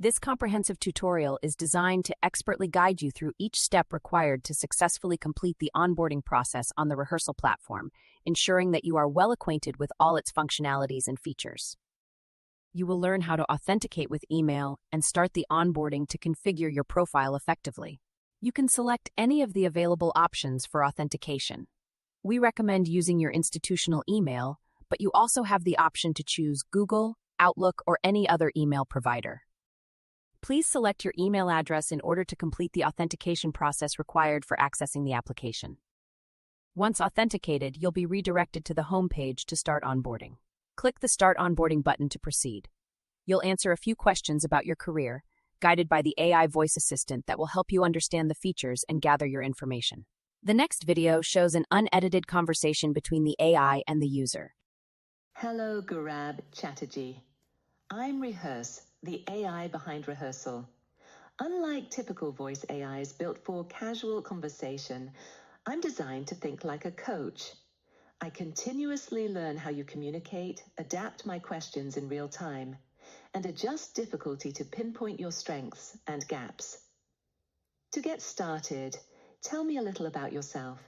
This comprehensive tutorial is designed to expertly guide you through each step required to successfully complete the onboarding process on the Rehearsal platform, ensuring that you are well acquainted with all its functionalities and features. You will learn how to authenticate with email and start the onboarding to configure your profile effectively. You can select any of the available options for authentication. We recommend using your institutional email, but you also have the option to choose Google, Outlook, or any other email provider. Please select your email address in order to complete the authentication process required for accessing the application. Once authenticated, you'll be redirected to the home page to start onboarding. Click the Start Onboarding button to proceed. You'll answer a few questions about your career, guided by the AI voice assistant that will help you understand the features and gather your information. The next video shows an unedited conversation between the AI and the user. Hello, Gaurav Chatterjee. I'm Rehearse, the AI behind Rehearsal. Unlike typical voice AIs built for casual conversation, I'm designed to think like a coach. I continuously learn how you communicate, adapt my questions in real time, and adjust difficulty to pinpoint your strengths and gaps. To get started, tell me a little about yourself.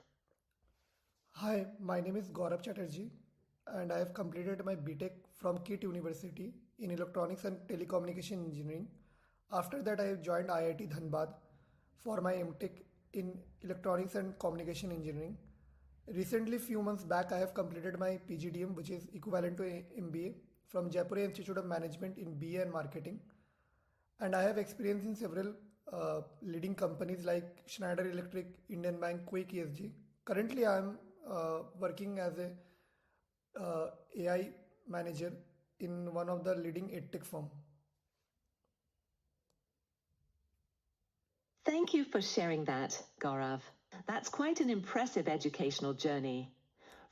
Hi, my name is Gaurav Chatterjee and I have completed my BTech from KIT University in Electronics and Telecommunication Engineering. After that, I have joined IIT Dhanbad for my MTech in Electronics and Communication Engineering. Recently, few months back, I have completed my PGDM, which is equivalent to MBA from Jaipur Institute of Management in BA and Marketing. And I have experience in several leading companies like Schneider Electric, Indian Bank, Quick ESG. Currently, I am working as a AI manager in one of the leading edtech firm. Thank you for sharing that, Gaurav. That's quite an impressive educational journey.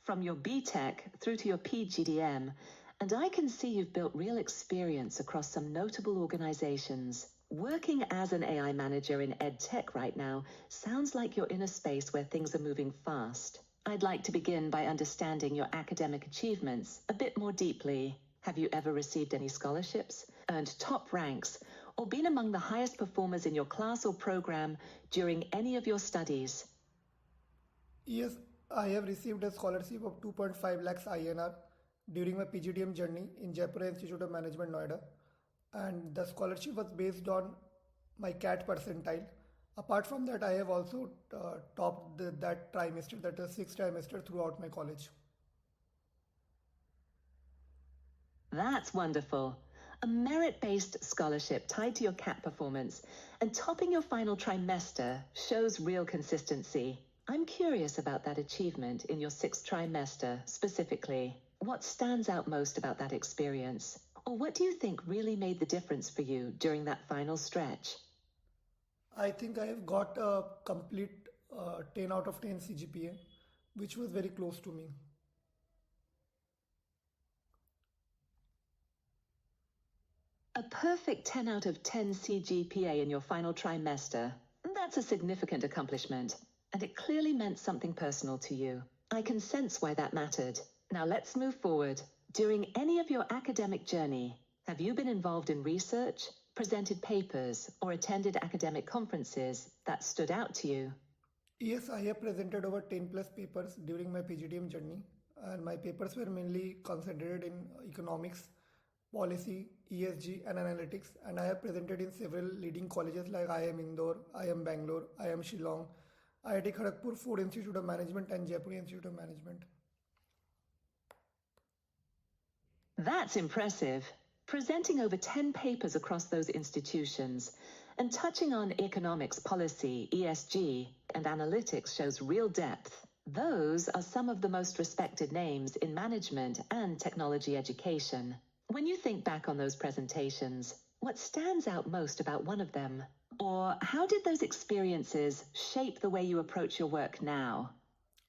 From your BTech through to your PGDM, and I can see you've built real experience across some notable organizations. Working as an AI manager in EdTech right now sounds like you're in a space where things are moving fast. I'd like to begin by understanding your academic achievements a bit more deeply. Have you ever received any scholarships, earned top ranks, or been among the highest performers in your class or program during any of your studies? Yes, I have received a scholarship of 2.5 lakhs INR during my PGDM journey in Jaipur Institute of Management, Noida. And the scholarship was based on my CAT percentile. Apart from that, I have also topped that trimester, that is 6th trimester throughout my college. That's wonderful. A merit-based scholarship tied to your CAT performance and topping your final trimester shows real consistency. I'm curious about that achievement in your 6th trimester specifically. What stands out most about that experience? Or what do you think really made the difference for you during that final stretch? I think I have got a complete 10 out of 10 CGPA, which was very close to me. A perfect 10 out of 10 CGPA in your final trimester. That's a significant accomplishment, and it clearly meant something personal to you. I can sense why that mattered. Now let's move forward. During any of your academic journey, have you been involved in research, presented papers, or attended academic conferences that stood out to you? Yes, I have presented over 10 plus papers during my PGDM journey, and my papers were mainly concentrated in economics, policy, ESG, and analytics. And I have presented in several leading colleges like IIM Indore, IIM Bangalore, IIM Shillong, IIT Kharagpur, Ford Institute of Management, and Jaipur Institute of Management. That's impressive. Presenting over 10 papers across those institutions and touching on economics, policy, ESG, and analytics shows real depth. Those are some of the most respected names in management and technology education. When you think back on those presentations, what stands out most about one of them? Or how did those experiences shape the way you approach your work now?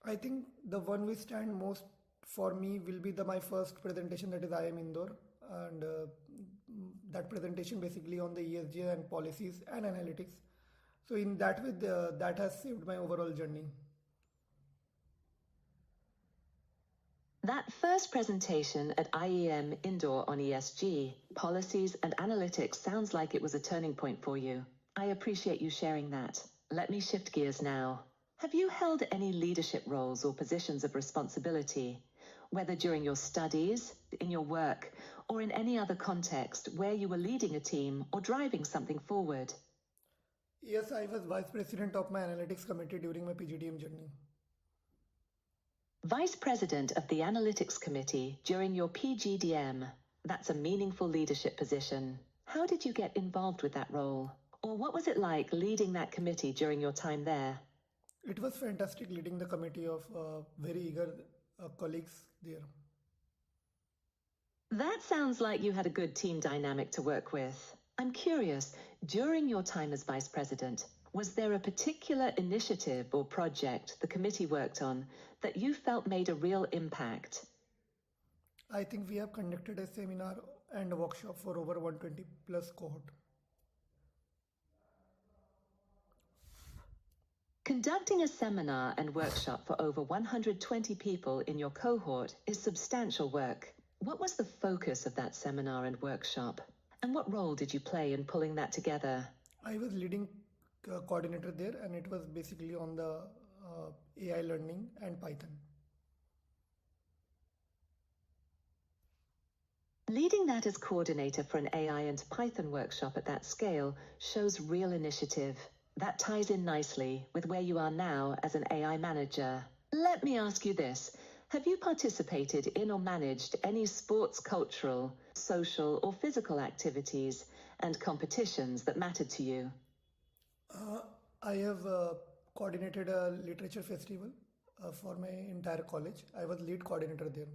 I think the one which stand most for me will be my first presentation, that is IIM Indore, and that presentation basically on the ESG and policies and analytics. So in that way, that has saved my overall journey. That first presentation at IEM Indoor on ESG, policies and analytics sounds like it was a turning point for you. I appreciate you sharing that. Let me shift gears now. Have you held any leadership roles or positions of responsibility, whether during your studies, in your work, or in any other context where you were leading a team or driving something forward? Yes, I was vice president of my analytics committee during my PGDM journey. Vice President of the Analytics Committee during your PGDM. That's a meaningful leadership position. How did you get involved with that role? Or what was it like leading that committee during your time there? It was fantastic leading the committee of very eager colleagues there. That sounds like you had a good team dynamic to work with. I'm curious, during your time as Vice President, was there a particular initiative or project the committee worked on that you felt made a real impact? I think we have conducted a seminar and a workshop for over 120 plus cohort. Conducting a seminar and workshop for over 120 people in your cohort is substantial work. What was the focus of that seminar and workshop? And what role did you play in pulling that together? I was leading coordinator there, and it was basically on the AI learning and Python. Leading that as coordinator for an AI and Python workshop at that scale shows real initiative. That ties in nicely with where you are now as an AI manager. Let me ask you this. Have you participated in or managed any sports, cultural, social, or physical activities and competitions that mattered to you? I have coordinated a literature festival for my entire college. I was lead coordinator there.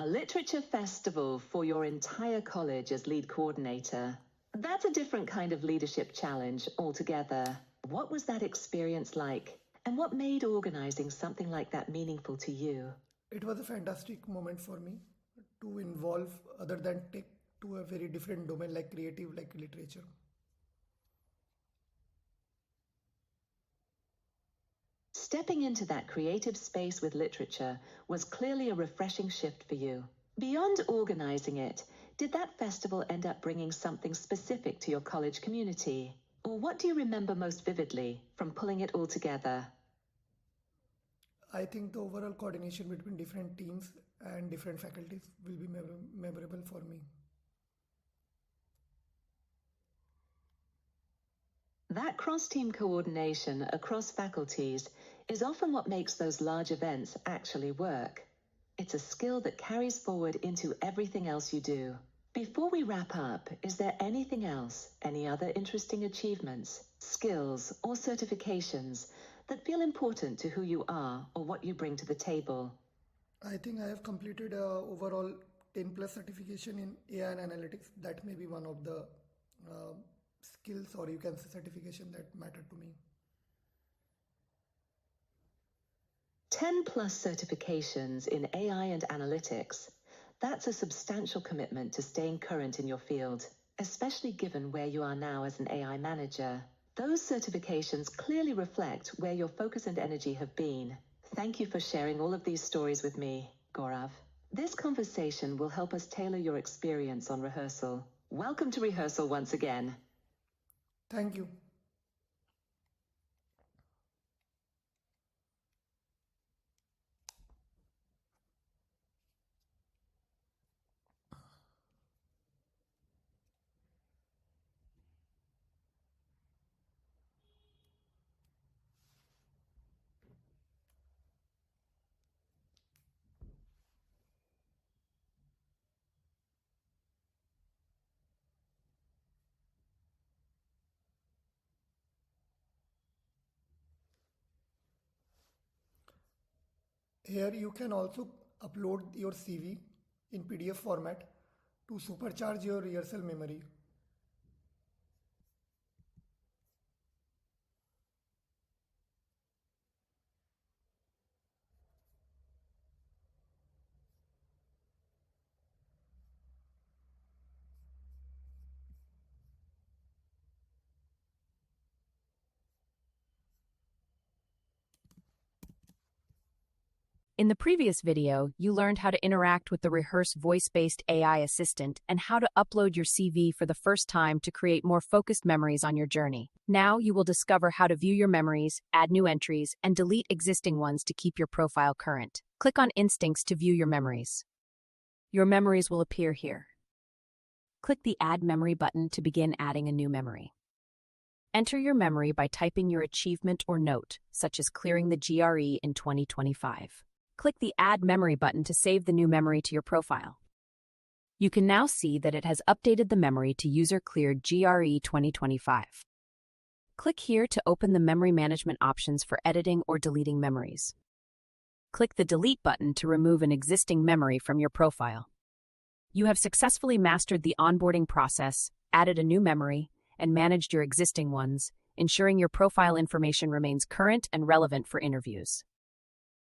A literature festival for your entire college as lead coordinator. That's a different kind of leadership challenge altogether. What was that experience like? And what made organizing something like that meaningful to you? It was a fantastic moment for me to involve other than tech to a very different domain like creative, like literature. Stepping into that creative space with literature was clearly a refreshing shift for you. Beyond organizing it, did that festival end up bringing something specific to your college community? Or what do you remember most vividly from pulling it all together? I think the overall coordination between different teams and different faculties will be memorable for me. That cross-team coordination across faculties is often what makes those large events actually work. It's a skill that carries forward into everything else you do. Before we wrap up, is there anything else, any other interesting achievements, skills, or certifications that feel important to who you are or what you bring to the table? I think I have completed overall 10 plus certification in AI and analytics. That may be one of the skills, or you can say certification, that matter to me. 10 plus certifications in AI and analytics. That's a substantial commitment to staying current in your field, especially given where you are now as an AI manager. Those certifications clearly reflect where your focus and energy have been. Thank you for sharing all of these stories with me, Gaurav. This conversation will help us tailor your experience on Rehearsal. Welcome to Rehearsal once again. Thank you. Here you can also upload your CV in PDF format to supercharge your rehearsal memory. In the previous video, you learned how to interact with the Rehearse voice-based AI assistant and how to upload your CV for the first time to create more focused memories on your journey. Now you will discover how to view your memories, add new entries, and delete existing ones to keep your profile current. Click on Instincts to view your memories. Your memories will appear here. Click the Add Memory button to begin adding a new memory. Enter your memory by typing your achievement or note, such as clearing the GRE in 2025. Click the Add Memory button to save the new memory to your profile. You can now see that it has updated the memory to user-cleared GRE 2025. Click here to open the memory management options for editing or deleting memories. Click the Delete button to remove an existing memory from your profile. You have successfully mastered the onboarding process, added a new memory, and managed your existing ones, ensuring your profile information remains current and relevant for interviews.